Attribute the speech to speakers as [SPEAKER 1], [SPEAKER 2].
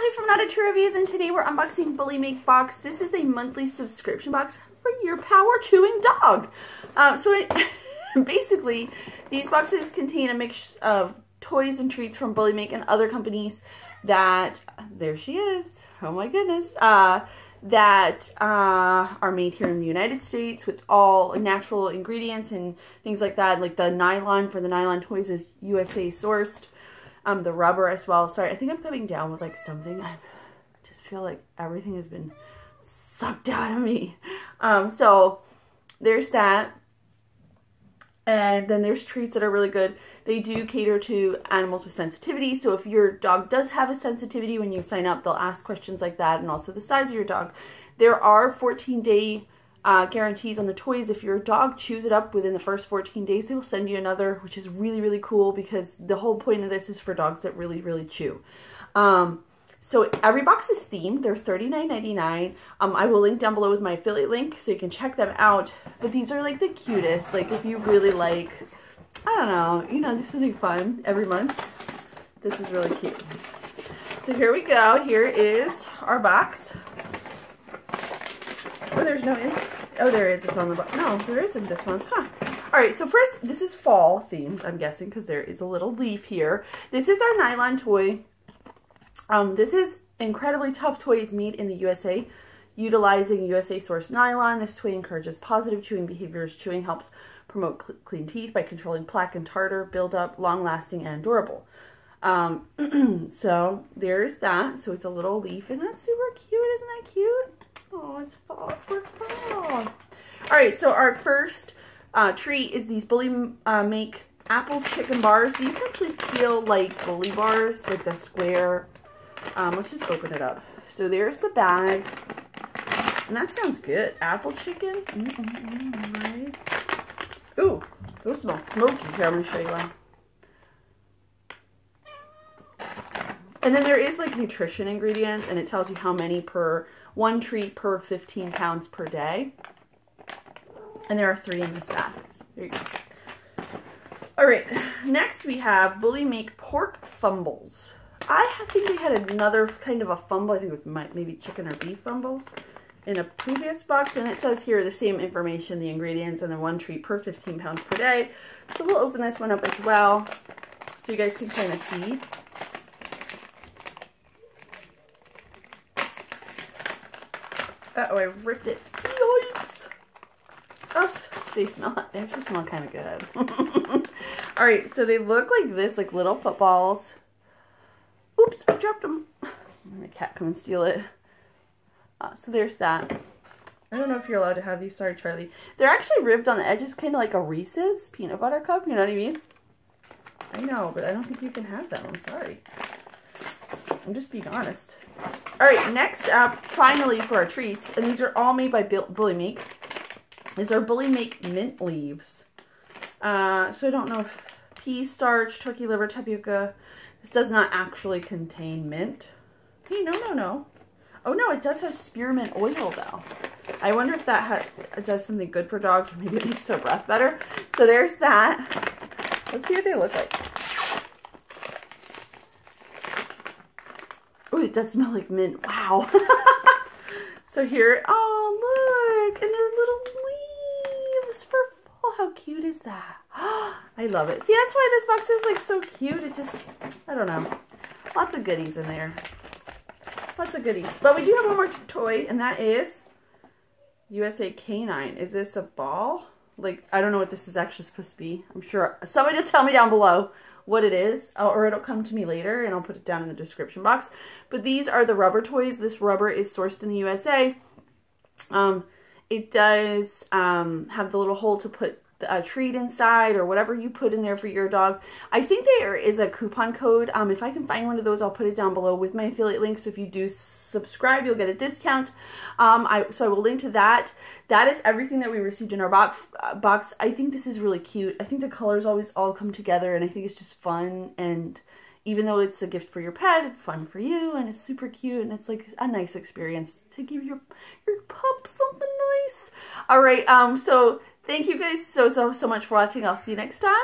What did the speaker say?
[SPEAKER 1] Asheli from Not a True Reviews, and today we're unboxing Bullymake Box. This is a monthly subscription box for your power chewing dog. Basically, these boxes contain a mix of toys and treats from Bullymake and other companies that, there she is, oh my goodness, that are made here in the United States with all natural ingredients and things like that. Like the nylon for the nylon toys is USA sourced. The rubber as well. Sorry, I think I'm coming down with like something. I just feel like everything has been sucked out of me. So there's that. And then there's treats that are really good. They do cater to animals with sensitivity. So if your dog does have a sensitivity, when you sign up, they'll ask questions like that, and also the size of your dog. There are 14-day guarantees on the toys. If your dog chews it up within the first 14 days, they will send you another, which is really, really cool because the whole point of this is for dogs that really, really chew. So every box is themed. They're $39.99. I will link down below with my affiliate link so you can check them out. But these are like the cutest. Like if you really like, I don't know, you know, just something fun every month. This is really cute. So here we go. Here is our box. Oh, there's no, oh, there is. It's on the box. No, there isn't this one. Huh. All right, so first, this is fall themed, I'm guessing, because there is a little leaf here. This is our nylon toy. This is incredibly tough toy. It's made in the USA, utilizing USA sourced nylon. This toy encourages positive chewing behaviors. Chewing helps promote clean teeth by controlling plaque and tartar buildup, long-lasting and durable. So there's that. So it's a little leaf, and that's super cute. Isn't that cute? Oh, it's fall for fall. All right, so our first treat is these Bullymake apple chicken bars. These actually feel like bully bars, like the square. Let's just open it up. So there's the bag, and that sounds good. Apple chicken. Right. Ooh, those smell smoky. Here, I'm gonna show you one. And then there is like nutrition ingredients, and it tells you how many per one treat per 15 pounds per day. And there are 3 in this bag. There you go. All right, next we have Bullymake pork fumbles. I think we had another kind of a fumble. I think it was maybe chicken or beef fumbles in a previous box. And it says here the same information, the ingredients, and then 1 treat per 15 pounds per day. So we'll open this one up as well so you guys can kind of see. Uh-oh, I ripped it. Yikes! Oh, they actually smell kind of good. Alright, so they look like this, like little footballs. Oops, I dropped them. My cat come and steal it. So there's that. I don't know if you're allowed to have these. Sorry, Charlie. They're actually ribbed on the edges, kind of like a Reese's peanut butter cup. You know what I mean? I know, but I don't think you can have them. I'm sorry. I'm just being honest. Alright, next up, finally for our treats, and these are all made by Bullymake, is our Bullymake mint leaves. So I don't know if pea starch, turkey liver, tapioca. This does not actually contain mint. Hey, no. Oh no, it does have spearmint oil though. I wonder if that does something good for dogs, or maybe it makes their breath better. So there's that. Let's see what they look like. Oh, it does smell like mint. Wow. So here, oh, look. And they're little leaves for fall. How cute is that? I love it. See, that's why this box is like so cute. It just, I don't know. Lots of goodies in there. Lots of goodies. But we do have one more toy, and that is USA Canine. Is this a ball? Like, I don't know what this is actually supposed to be. I'm sure somebody will tell me down below what it is, or it'll come to me later and I'll put it down in the description box. But these are the rubber toys. This rubber is sourced in the USA. It does have the little hole to put a treat inside or whatever you put in there for your dog. I think there is a coupon code. If I can find one of those, I'll put it down below with my affiliate link. So if you do subscribe, you'll get a discount. So I will link to that. That is everything that we received in our box. I think this is really cute. I think the colors always all come together, and I think it's just fun. And even though it's a gift for your pet, it's fun for you, and it's super cute, and it's like a nice experience to give your pup something nice. All right, so thank you guys so much for watching. I'll see you next time.